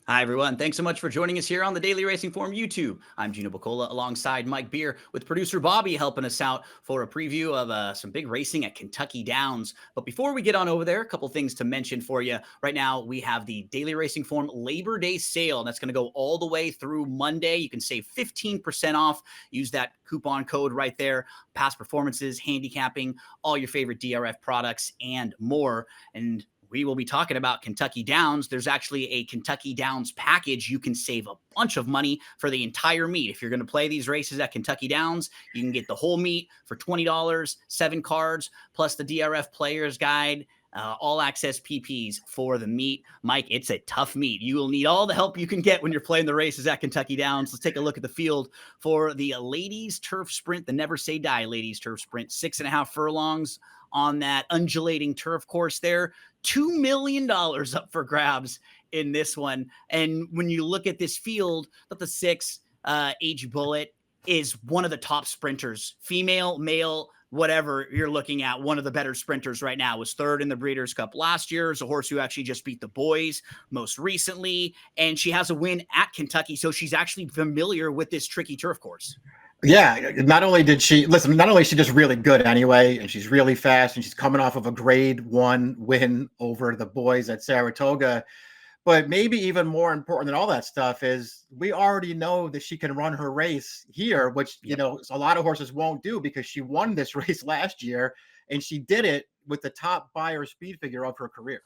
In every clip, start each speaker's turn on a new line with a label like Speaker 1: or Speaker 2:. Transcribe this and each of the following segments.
Speaker 1: Hi, everyone. Thanks so much for joining us here on the Daily Racing Form YouTube. I'm Gino Buccola alongside Mike Beer with producer Bobby helping us out for a preview of some big racing at Kentucky Downs. But before we get on over there, a couple things to mention for you. Right now, we have the Daily Racing Form Labor Day sale, and that's going to go all the way through Monday. You can save 15% off. Use that coupon code right there. Past performances, handicapping, all your favorite DRF products, and more. And we will be talking about Kentucky Downs. There's actually a Kentucky Downs package. You can save a bunch of money for the entire meet. If you're going to play these races at Kentucky Downs, you can get the whole meet for $20, 7 cards, plus the DRF Players Guide, all access PPs for the meet. Mike, it's a tough meet. You will need all the help you can get when you're playing the races at Kentucky Downs. Let's take a look at the field for the ladies turf sprint, the Never Say Die ladies turf sprint, 6.5 furlongs on that undulating turf course there. $2 million up for grabs in this one. And when you look at this field, the 6 Age Bullet is one of the top sprinters, female, male, whatever you're looking at. One of the better sprinters right now. Was third in the Breeders' Cup last year. Is a horse who actually just beat the boys most recently. And she has a win at Kentucky. So she's actually familiar with this tricky turf course.
Speaker 2: Yeah, not only is she just really good anyway, and she's really fast, and she's coming off of a grade 1 win over the boys at Saratoga. But maybe even more important than all that stuff is we already know that she can run her race here, which, a lot of horses won't do because she won this race last year, and she did it with the top buyer speed figure of her career.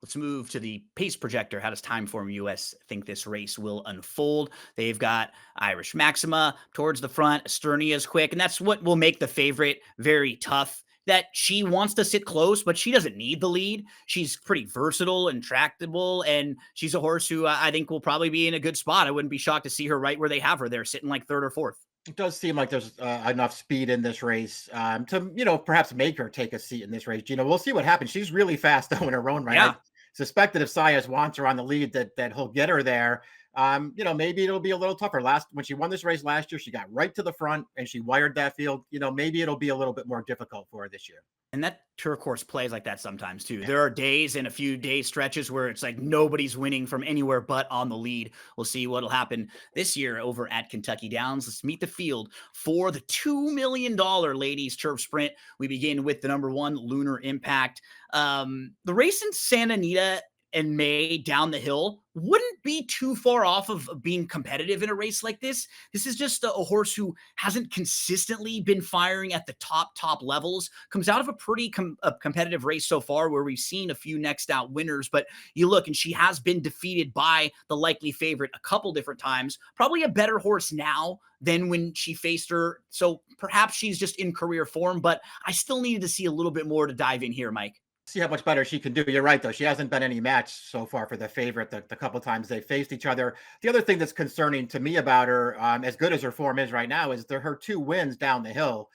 Speaker 1: Let's move to the pace projector. How does Timeform US think this race will unfold? They've got Irish Maxima towards the front. Esternia is quick, and that's what will make the favorite very tough. That she wants to sit close, but she doesn't need the lead. She's pretty versatile and tractable, and she's a horse who I think will probably be in a good spot. I wouldn't be shocked to see her right where they have her there, sitting like 3rd or 4th.
Speaker 2: It does seem like there's enough speed in this race to, perhaps make her take a seat in this race. We'll see what happens. She's really fast though in her own right.
Speaker 1: Yeah.
Speaker 2: I suspect that if Sias wants her on the lead, that he'll get her there. Maybe it'll be a little tougher. When she won this race last year, she got right to the front and she wired that field. Maybe it'll be a little bit more difficult for her this year.
Speaker 1: And that turf course plays like that sometimes too. There are days and a few day stretches where it's like nobody's winning from anywhere but on the lead. We'll see what'll happen this year over at Kentucky Downs. Let's meet the field for the $2 million ladies turf sprint. We begin with the number 1 Lunar Impact. The race in Santa Anita and May down the hill wouldn't be too far off of being competitive in a race like this. This is just a horse who hasn't consistently been firing at the top levels. Comes out of a pretty competitive race so far where we've seen a few next out winners, but you look and she has been defeated by the likely favorite a couple different times. Probably a better horse now than when she faced her. So perhaps she's just in career form, but I still needed to see a little bit more to dive in here, Mike.
Speaker 2: See how much better she can do. You're right, though. She hasn't been any match so far for the favorite the couple times they faced each other. The other thing that's concerning to me about her, as good as her form is right now, is her 2 wins down the hill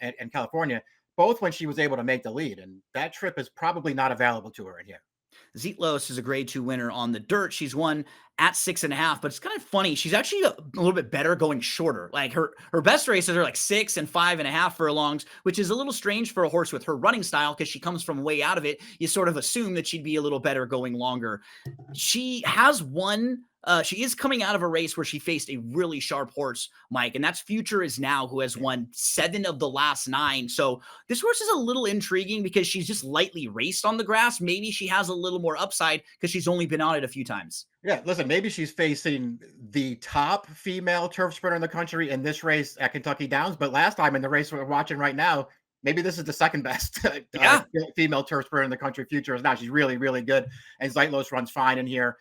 Speaker 2: in California, both when she was able to make the lead. And that trip is probably not available to her in here.
Speaker 1: Zietlos is a grade 2 winner on the dirt. She's won at 6.5, but it's kind of funny. She's actually a little bit better going shorter. Like her best races are like 6 and 5.5 furlongs, which is a little strange for a horse with her running style because she comes from way out of it. You sort of assume that she'd be a little better going longer. She has won. She is coming out of a race where she faced a really sharp horse, Mike, and that's Future Is Now, who has won 7 of the last 9. So this horse is a little intriguing because she's just lightly raced on the grass. Maybe she has a little more upside because she's only been on it a few times.
Speaker 2: Yeah, listen, maybe she's facing the top female turf sprinter in the country in this race at Kentucky Downs, but last time in the race we're watching right now, maybe this is the second best female turf sprinter in the country. Future Is Now. She's really, really good, and Zietlos runs fine in here.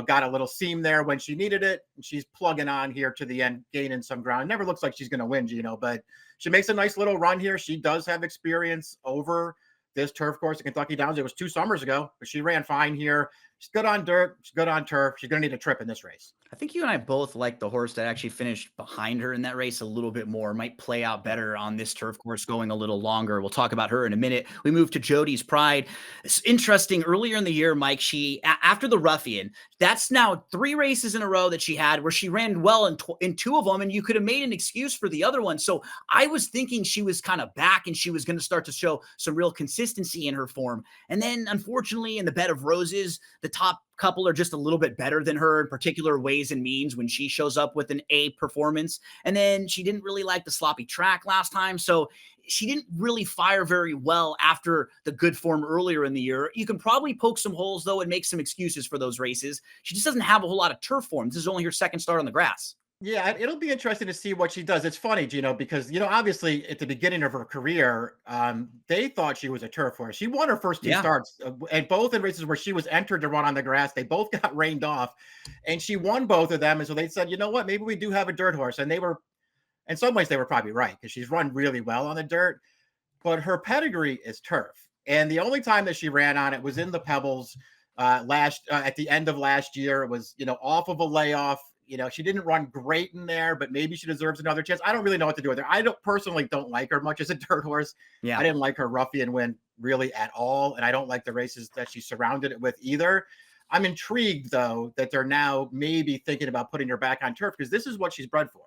Speaker 2: Got a little seam there when she needed it. And she's plugging on here to the end, gaining some ground. Never looks like she's going to win, but she makes a nice little run here. She does have experience over this turf course at Kentucky Downs. It was 2 summers ago, but she ran fine here. She's good on dirt. She's good on turf. She's going to need a trip in this race.
Speaker 1: I think you and I both like the horse that actually finished behind her in that race a little bit more. Might play out better on this turf course going a little longer. We'll talk about her in a minute. We move to Jody's Pride. It's interesting. Earlier in the year, Mike, after the Ruffian, that's now 3 races in a row that she had where she ran well in 2 of them, and you could have made an excuse for the other one. So I was thinking she was kind of back and she was going to start to show some real consistency in her form. And then, unfortunately, in the Bed of Roses, the top couple are just a little bit better than her in particular ways and means when she shows up with an A performance. And then she didn't really like the sloppy track last time. So she didn't really fire very well after the good form earlier in the year. You can probably poke some holes, though, and make some excuses for those races. She just doesn't have a whole lot of turf form. This is only her second start on the grass.
Speaker 2: Yeah, it'll be interesting to see what she does. It's funny, Gino, because obviously at the beginning of her career, they thought she was a turf horse. She won her first two
Speaker 1: Yeah.
Speaker 2: starts, and both in races where she was entered to run on the grass. They both got rained off, and she won both of them. And so they said, you know what, maybe we do have a dirt horse. And they were, in some ways, they were probably right because she's run really well on the dirt, but her pedigree is turf. And the only time that she ran on it was in the Pebbles at the end of last year. It was off of a layoff. She didn't run great in there, but maybe she deserves another chance. I don't really know what to do with her. I don't like her much as a dirt horse.
Speaker 1: Yeah.
Speaker 2: I didn't like her ruffian win really at all, and I don't like the races that she surrounded it with either. I'm intrigued though that they're now maybe thinking about putting her back on turf because this is what she's bred for.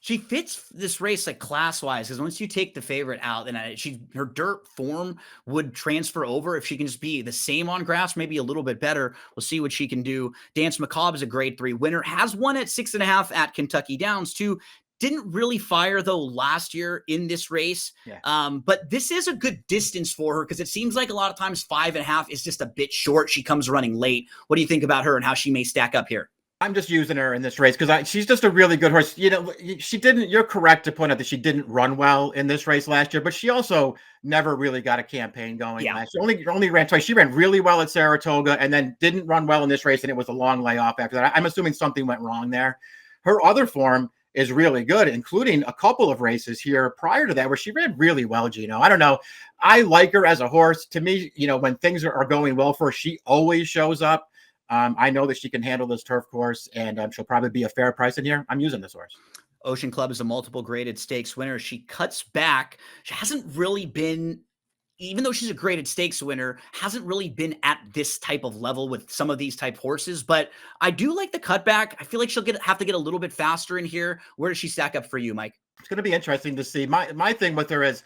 Speaker 1: She fits this race like class wise because once you take the favorite out, then her dirt form would transfer over if she can just be the same on grass, maybe a little bit better. We'll see what she can do. Dance Macabre is a grade 3 winner, has won at 6.5 at Kentucky Downs too. Didn't really fire though last year in this race.
Speaker 2: Yeah.
Speaker 1: But this is a good distance for her because it seems like a lot of times 5.5 is just a bit short. She comes running late. What do you think about her and how she may stack up here?
Speaker 2: I'm just using her in this race because she's just a really good horse. You're correct to point out that she didn't run well in this race last year, but she also never really got a campaign going last year. Only ran twice. She ran really well at Saratoga and then didn't run well in this race, and it was a long layoff after that. I'm assuming something went wrong there. Her other form is really good, including a couple of races here prior to that where she ran really well, Gino. I don't know. I like her as a horse. To me, when things are going well for her, she always shows up. I know that she can handle this turf course, and she'll probably be a fair price in here. I'm using this horse.
Speaker 1: Ocean Club is a multiple graded stakes winner. She cuts back. She hasn't really been, even though she's a graded stakes winner, hasn't really been at this type of level with some of these type horses. But I do like the cutback. I feel like she'll have to get a little bit faster in here. Where does she stack up for you, Mike?
Speaker 2: It's going to be interesting to see. My thing with her is,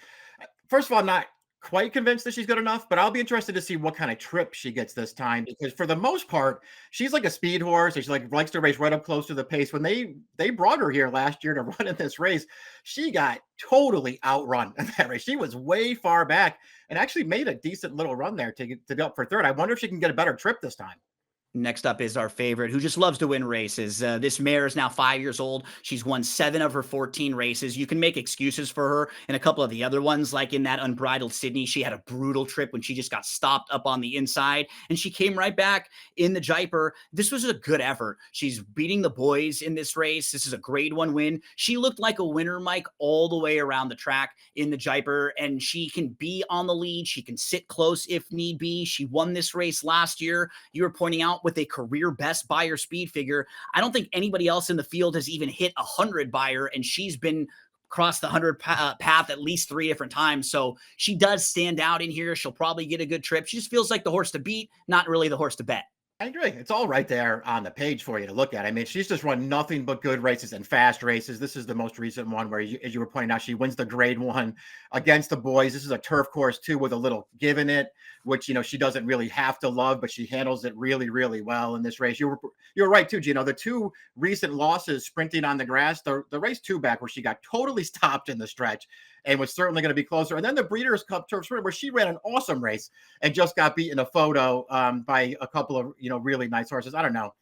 Speaker 2: first of all, I'm not quite convinced that she's good enough, but I'll be interested to see what kind of trip she gets this time because for the most part, she's like a speed horse. She likes to race right up close to the pace. When they brought her here last year to run in this race, she got totally outrun in that race. She was way far back and actually made a decent little run there to go up for third. I wonder if she can get a better trip this time.
Speaker 1: Next up is our favorite, who just loves to win races. This mare is now 5 years old. She's won 7 of her 14 races. You can make excuses for her in a couple of the other ones, like in that Unbridled Sydney. She had a brutal trip when she just got stopped up on the inside, and she came right back in the Jaipur. This was a good effort. She's beating the boys in this race. This is a grade 1 win. She looked like a winner, Mike, all the way around the track in the Jaipur, and she can be on the lead. She can sit close if need be. She won this race last year. You were pointing out with a career best buyer speed figure. I don't think anybody else in the field has even hit 100 buyer, and she's been across the 100 path at least 3 different times. So she does stand out in here. She'll probably get a good trip. She just feels like the horse to beat, not really the horse to bet.
Speaker 2: I agree. It's all right there on the page for you to look at. I mean, she's just run nothing but good races and fast races. This is the most recent one where, as you were pointing out, she wins the grade 1 against the boys. This is a turf course too, with a little give in it, which, she doesn't really have to love, but she handles it really, really well in this race. You're right too, Gino. The 2 recent losses sprinting on the grass, the race 2 back where she got totally stopped in the stretch and was certainly going to be closer. And then the Breeders' Cup Turf Sprint, where she ran an awesome race and just got beaten a photo by a couple of really nice horses. I don't know.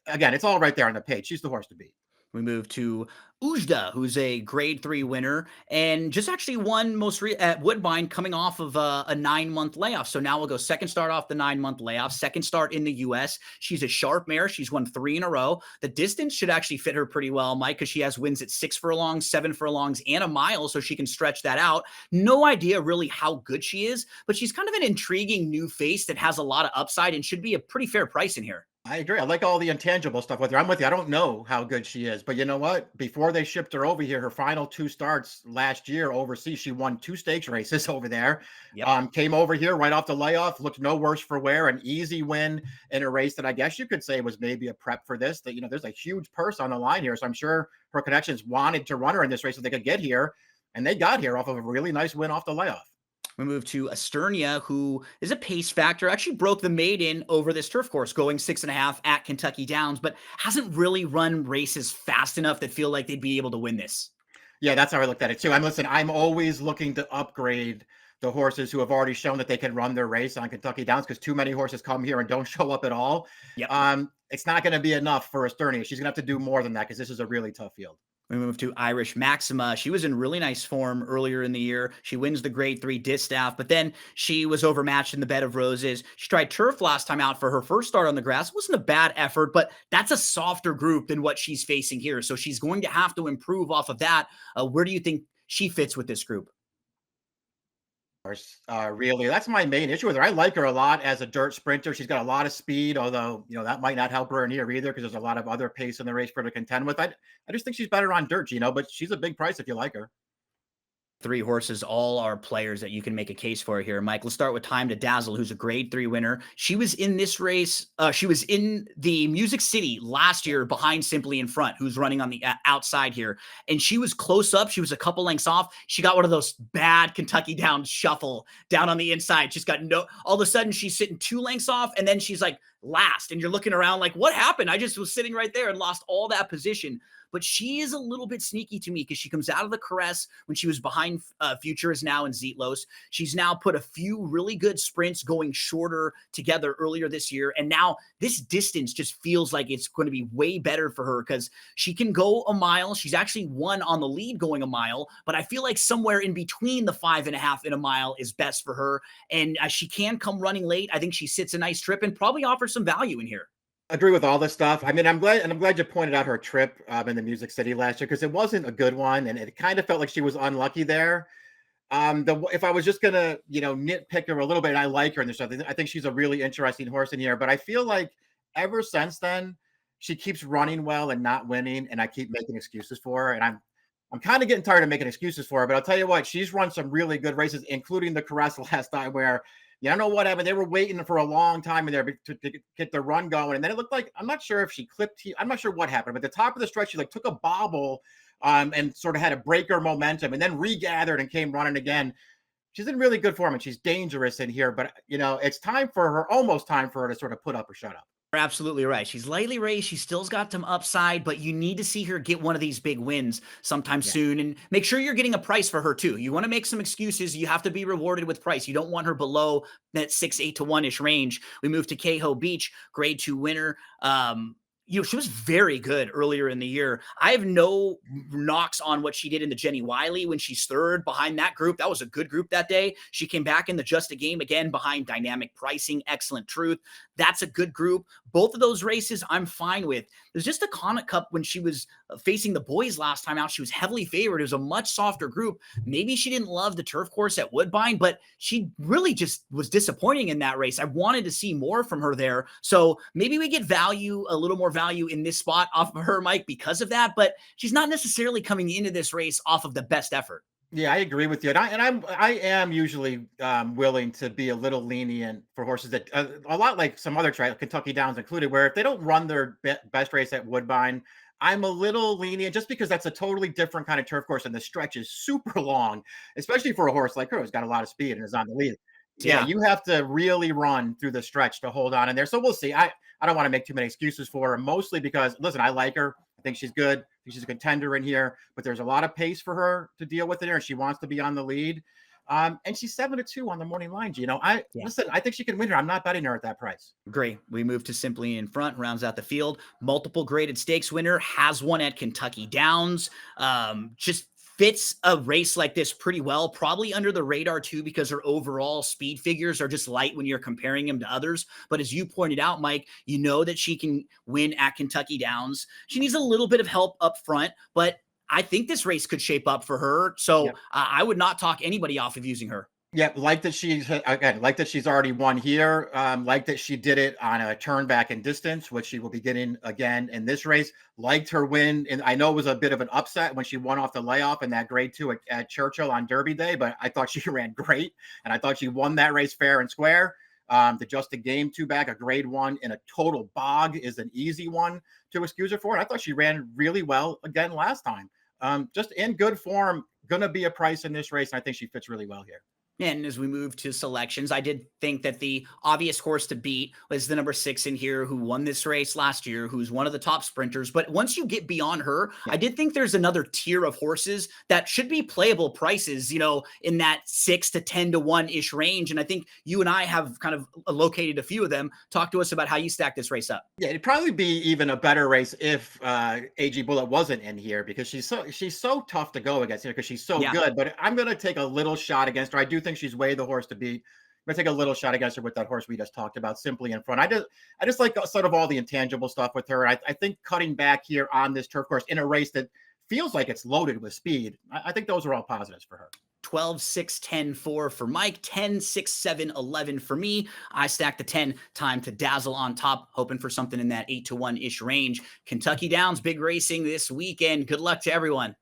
Speaker 2: Again, it's all right there on the page. She's the horse to beat.
Speaker 1: We move to Ujda, who's a grade 3 winner and just actually won at Woodbine coming off of a 9-month layoff. So now we'll go second start off the 9-month layoff, second start in the U.S. She's a sharp mare. She's won 3 in a row. The distance should actually fit her pretty well, Mike, because she has wins at 6 furlongs, 7 furlongs, and a mile, so she can stretch that out. No idea really how good she is, but she's kind of an intriguing new face that has a lot of upside and should be a pretty fair price in here.
Speaker 2: I agree. I like all the intangible stuff with her. I'm with you. I don't know how good she is, but you know what? Before they shipped her over here, her final 2 starts last year overseas, she won 2 stakes races over there.
Speaker 1: Yep.
Speaker 2: Came over here right off the layoff, looked no worse for wear, an easy win in a race that I guess you could say was maybe a prep for this. That there's a huge purse on the line here, so I'm sure her connections wanted to run her in this race so they could get here, and they got here off of a really nice win off the layoff.
Speaker 1: We move to Esternia, who is a pace factor. Actually broke the maiden over this turf course, going 6.5 at Kentucky Downs, but hasn't really run races fast enough that feel like they'd be able to win this.
Speaker 2: Yeah, that's how I looked at it too. I'm always looking to upgrade the horses who have already shown that they can run their race on Kentucky Downs because too many horses come here and don't show up at all.
Speaker 1: Yep.
Speaker 2: It's not going to be enough for Esternia. She's going to have to do more than that because this is a really tough field.
Speaker 1: We move to Irish Maxima. She was in really nice form earlier in the year. She wins the grade 3 distaff, but then she was overmatched in the Bed of Roses. She tried turf last time out for her first start on the grass. It wasn't a bad effort, but that's a softer group than what she's facing here. So she's going to have to improve off of that. Where do you think she fits with this group?
Speaker 2: Course, really, that's my main issue with her. I like her a lot as a dirt sprinter. She's got a lot of speed, although that might not help her in here either because there's a lot of other pace in the race for her to contend with. I just think she's better on dirt, but she's a big price if you like her.
Speaker 1: Three horses all are players that you can make a case for here, Mike. Let's start with Time to Dazzle, who's a grade 3 winner. She was in this race. She was in the Music City last year behind Simply in Front, who's running on the outside here. And she was close up. She was a couple lengths off. She got one of those bad Kentucky Downs shuffle down on the inside. She's got all of a sudden she's sitting 2 lengths off. And then she's like last. And you're looking around like, what happened? I just was sitting right there and lost all that position. But she is a little bit sneaky to me because she comes out of the Caress when she was behind Future is Now and Zetlos. She's now put a few really good sprints going shorter together earlier this year. And now this distance just feels like it's going to be way better for her because she can go a mile. She's actually won on the lead going a mile, but I feel like somewhere in between the 5.5 and a mile is best for her. And she can come running late. I think she sits a nice trip and probably offers some value in here.
Speaker 2: Agree with all this stuff. I mean, I'm glad you pointed out her trip in the Music City last year because it wasn't a good one, and it kind of felt like she was unlucky there. If I was just gonna, nitpick her a little bit, and I like her in this stuff, I think she's a really interesting horse in here. But I feel like ever since then, she keeps running well and not winning, and I keep making excuses for her. And I'm kind of getting tired of making excuses for her. But I'll tell you what, she's run some really good races, including the Caress last time, where you don't know what happened. They were waiting for a long time in there to get the run going. And then it looked like, I'm not sure if she clipped. I'm not sure what happened, but at the top of the stretch, she like took a bobble and sort of had a breaker momentum and then regathered and came running again. She's in really good form and she's dangerous in here, but it's almost time for her to sort of put up or shut up.
Speaker 1: You're absolutely right. She's lightly raced. She still's got some upside, but you need to see her get one of these big wins sometime soon and make sure you're getting a price for her too. You want to make some excuses. You have to be rewarded with price. You don't want her below that 6, 8 to 1-ish range. We move to Kehoe Beach, grade 2 winner. She was very good earlier in the year. I have no knocks on what she did in the Jenny Wiley when she's third behind that group. That was a good group that day. She came back in the Just a Game again behind Dynamic Pricing, Excellent Truth. That's a good group. Both of those races I'm fine with. There's just a Comet Cup when she was facing the boys last time out. She was heavily favored. It was a much softer group. Maybe she didn't love the turf course at Woodbine, but she really just was disappointing in that race. I wanted to see more from her there. So maybe we get a little more value in this spot off of her, Mike, because of that, but she's not necessarily coming into this race off of the best effort.
Speaker 2: Yeah, I agree with you, and I am usually willing to be a little lenient for horses that a lot like some other track, Kentucky Downs included, where if they don't run their best race at Woodbine, I'm a little lenient just because that's a totally different kind of turf course, and the stretch is super long, especially for a horse like her who's got a lot of speed and is on the lead. Yeah,
Speaker 1: Yeah.
Speaker 2: you have to really run through the stretch to hold on in there. So we'll see. I don't want to make too many excuses for her, mostly because listen, I like her. I think she's good. I think she's a contender in here, but there's a lot of pace for her to deal with in here, and she wants to be on the lead. And she's 7-2 on the morning line. Listen, I think she can win her. I'm not betting her at that price.
Speaker 1: Great. We move to Simply in Front, rounds out the field. Multiple graded stakes winner, has one at Kentucky Downs. Just fits a race like this pretty well, probably under the radar too, because her overall speed figures are just light when you're comparing them to others. But as you pointed out, Mike, you know that she can win at Kentucky Downs. She needs a little bit of help up front, but I think this race could shape up for her. So I would not talk anybody off of using her.
Speaker 2: Yeah, like that she's already won here. Like that she did it on a turn back in distance, which she will be getting again in this race. Liked her win, and I know it was a bit of an upset when she won off the layoff in that grade 2 at Churchill on Derby Day, but I thought she ran great, and I thought she won that race fair and square. The Just a Game 2 back, a grade 1 in a total bog is an easy one to excuse her for. And I thought she ran really well again last time. Just in good form, gonna be a price in this race, and I think she fits really well here.
Speaker 1: And as we move to selections, I did think that the obvious horse to beat was the number 6 in here, who won this race last year, who's one of the top sprinters. But once you get beyond her,
Speaker 2: Yeah.
Speaker 1: I did think there's another tier of horses that should be playable prices, in that 6 to 10 to 1 ish range. And I think you and I have kind of located a few of them. Talk to us about how you stack this race up.
Speaker 2: Yeah, it'd probably be even a better race if AG Bullet wasn't in here, because she's so tough to go against, because she's so
Speaker 1: Yeah.
Speaker 2: good. But I'm gonna take a little shot against her. I do think she's way the horse to beat. I'm gonna take a little shot against her with that horse we just talked about, Simply in Front. I just like sort of all the intangible stuff with her. I think cutting back here on this turf course in a race that feels like it's loaded with speed, I think those are all positives for her.
Speaker 1: 12, 6, 10, 4 for Mike, 10, 6, 7, 11 for me. I stacked the 10 time to dazzle on top, hoping for something in that 8 to 1 ish range. Kentucky Downs, big racing this weekend. Good luck to everyone.